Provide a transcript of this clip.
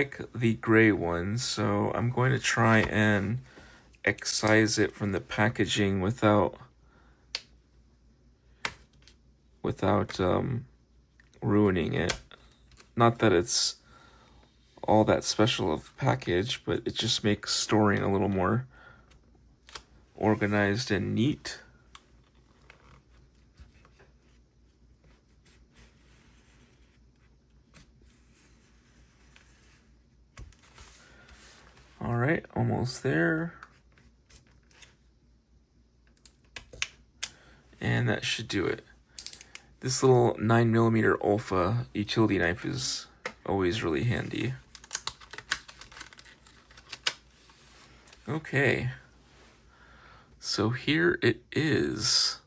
like the gray one, so I'm going to try and excise it from the packaging without ruining it. Not that it's all that special of package, but it just makes storing a little more organized and neat. All right, almost there. And that should do it. This little 9mm Olfa utility knife is always really handy. Okay, so here it is.